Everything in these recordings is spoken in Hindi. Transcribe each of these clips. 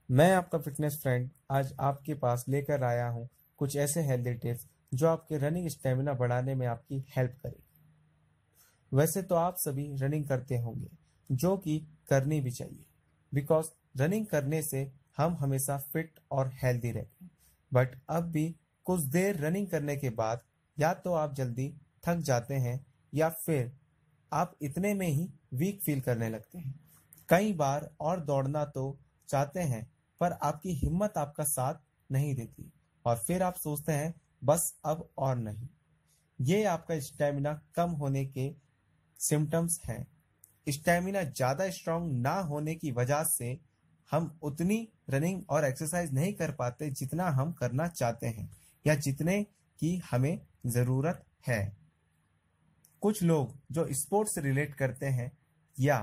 मैं आपका फिटनेस फ्रेंड आज आपके पास लेकर आया हूँ कुछ ऐसे हेल्दी टिप्स जो आपके रनिंग स्टेमिना बढ़ाने में आपकी हेल्प करें। वैसे तो आप सभी रनिंग करते होंगे, जो कि करनी भी चाहिए, बिकॉज रनिंग करने से हम हमेशा फिट और हेल्दी रहते हैं। बट अब भी कुछ देर रनिंग करने के बाद या तो आप जल्दी थक जाते हैं या फिर आप इतने में ही वीक फील करने लगते हैं। कई बार और दौड़ना तो चाहते हैं, पर आपकी हिम्मत आपका साथ नहीं देती और फिर आप सोचते हैं बस अब और नहीं। ये आपका स्टेमिना कम होने के सिम्टम्स हैं। स्टेमिना ज़्यादा स्ट्रांग ना होने की वजह से हम उतनी रनिंग और एक्सरसाइज नहीं कर पाते जितना हम करना चाहते हैं या जितने की हमें ज़रूरत है। कुछ लोग जो स्पोर्ट्स से रिलेट करते हैं या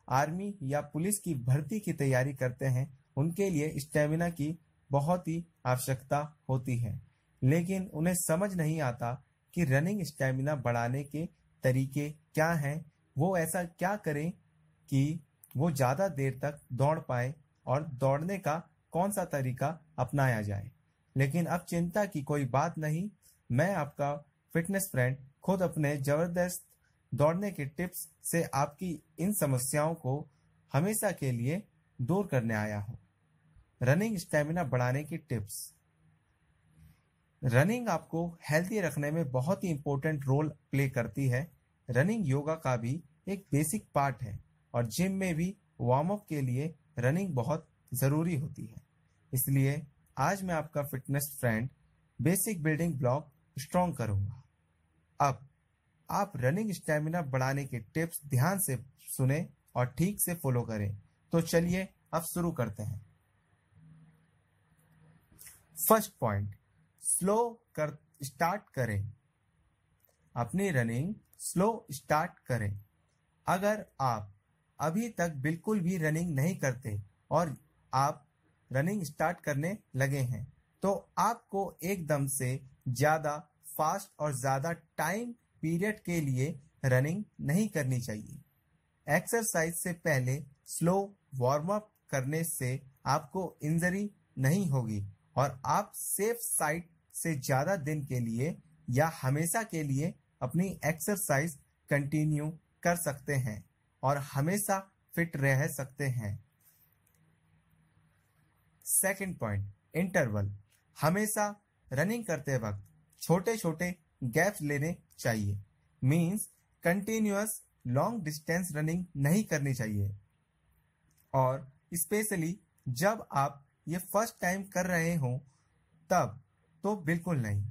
आर्मी या पुलिस की भर्ती की तैयारी करते हैं, उनके लिए स्टेमिना की बहुत ही आवश्यकता होती है, लेकिन उन्हें समझ नहीं आता कि रनिंग स्टेमिना बढ़ाने के तरीके क्या हैं। वो ऐसा क्या करें कि वो ज़्यादा देर तक दौड़ पाए और दौड़ने का कौन सा तरीका अपनाया जाए। लेकिन अब चिंता की कोई बात नहीं, मैं आपका फिटनेस फ्रेंड खुद अपने ज़बरदस्त दौड़ने के टिप्स से आपकी इन समस्याओं को हमेशा के लिए दूर करने आया हूँ। रनिंग स्टेमिना बढ़ाने की टिप्स। रनिंग आपको हेल्थी रखने में बहुत ही इंपॉर्टेंट रोल प्ले करती है। रनिंग योगा का भी एक बेसिक पार्ट है और जिम में भी वार्म अप के लिए रनिंग बहुत ज़रूरी होती है। इसलिए आज मैं आपका fitness friend basic building block strong करूंगा। अब आप रनिंग स्टेमिना बढ़ाने के टिप्स ध्यान से सुने और ठीक से फॉलो करें। तो चलिए अब शुरू करते हैं। फर्स्ट पॉइंट, स्लो कर स्टार्ट करें। अपनी रनिंग स्लो स्टार्ट करें। अगर आप अभी तक बिल्कुल भी रनिंग नहीं करते और आप रनिंग स्टार्ट करने लगे हैं, तो आपको एकदम से ज़्यादा फास्ट और ज़्यादा टाइम पीरियड के लिए रनिंग नहीं करनी चाहिए। एक्सरसाइज से पहले स्लो वार्म अप करने से आपको इंजरी नहीं होगी और आप सेफ साइड से ज़्यादा दिन के लिए या हमेशा के लिए अपनी एक्सरसाइज कंटिन्यू कर सकते हैं और हमेशा फिट रह सकते हैं। Second point, interval. हमेशा रनिंग करते वक्त छोटे छोटे गैप्स लेने चाहिए। Means continuous long distance running नहीं करनी चाहिए और स्पेशली जब आप ये फर्स्ट टाइम कर रहे हो तब तो बिल्कुल नहीं।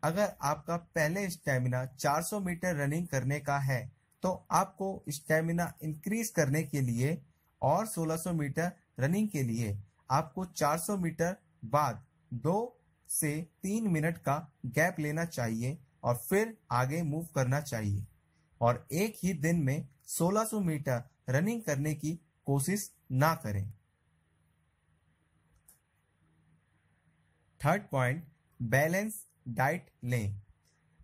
अगर आपका पहले स्टेमिना 400 मीटर रनिंग करने का है, तो आपको स्टेमिना इंक्रीज करने के लिए और 1600 मीटर रनिंग के लिए आपको 400 मीटर बाद 2 से 3 मिनट का गैप लेना चाहिए और फिर आगे मूव करना चाहिए और एक ही दिन में 1600 मीटर रनिंग करने की कोशिश ना करें। थर्ड पॉइंट, बैलेंस डाइट लें।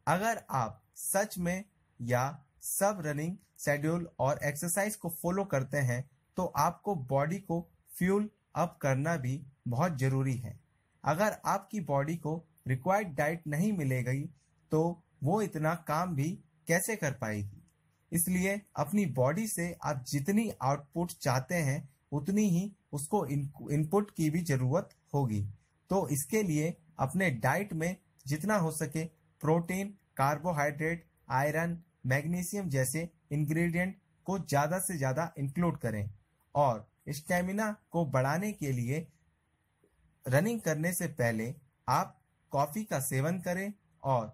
अगर आप सच में या सब रनिंग शेड्यूल और एक्सरसाइज को फॉलो करते हैं, तो आपको बॉडी को फ्यूल अप करना भी बहुत ज़रूरी है। अगर आपकी बॉडी को रिक्वायर्ड डाइट नहीं मिलेगी, तो वो इतना काम भी कैसे कर पाएगी। इसलिए अपनी बॉडी से आप जितनी आउटपुट चाहते हैं, उतनी ही उसको इनपुट की भी ज़रूरत होगी। तो इसके लिए अपने डाइट में जितना हो सके प्रोटीन, कार्बोहाइड्रेट, आयरन, मैग्नीशियम जैसे इंग्रेडिएंट को ज़्यादा से ज़्यादा इंक्लूड करें और स्टेमिना को बढ़ाने के लिए रनिंग करने से पहले आप कॉफ़ी का सेवन करें और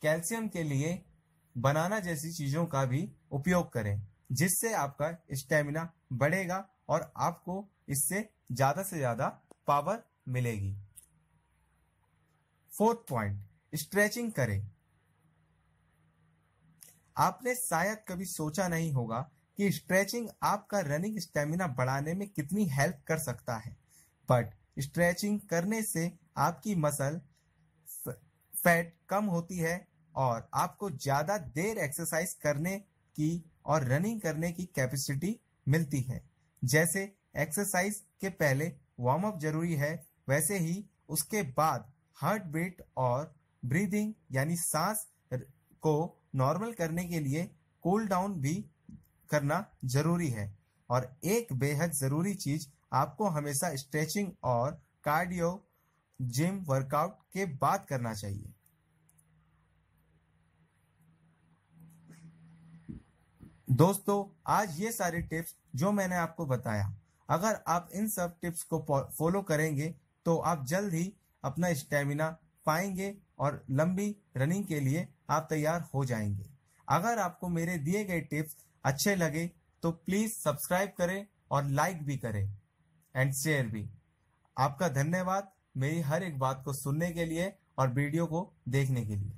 कैल्शियम के लिए बनाना जैसी चीज़ों का भी उपयोग करें, जिससे आपका स्टेमिना बढ़ेगा और आपको इससे ज़्यादा से ज़्यादा पावर मिलेगी। फोर्थ पॉइंट, स्ट्रेचिंग करें। आपने शायद कभी सोचा नहीं होगा कि स्ट्रेचिंग आपका रनिंग स्टेमिना बढ़ाने में कितनी हेल्प कर सकता है, बट स्ट्रेचिंग करने से आपकी मसल फैट कम होती है और आपको ज़्यादा देर एक्सरसाइज करने की और रनिंग करने की कैपेसिटी मिलती है। जैसे एक्सरसाइज के पहले वार्म अप जरूरी है, वैसे ही उसके बाद हार्ट बीट और ब्रीदिंग यानी सांस को नॉर्मल करने के लिए कूल डाउन भी करना जरूरी है। और एक बेहद जरूरी चीज, आपको हमेशा स्ट्रेचिंग और कार्डियो जिम वर्कआउट के बाद करना चाहिए। दोस्तों, आज ये सारे टिप्स जो मैंने आपको बताया, अगर आप इन सब टिप्स को फॉलो करेंगे तो आप जल्द ही अपना स्टेमिना पाएंगे और लंबी रनिंग के लिए आप तैयार हो जाएंगे। अगर आपको मेरे दिए गए टिप्स अच्छे लगे तो प्लीज सब्सक्राइब करें और लाइक भी करें एंड शेयर भी। आपका धन्यवाद मेरी हर एक बात को सुनने के लिए और वीडियो को देखने के लिए।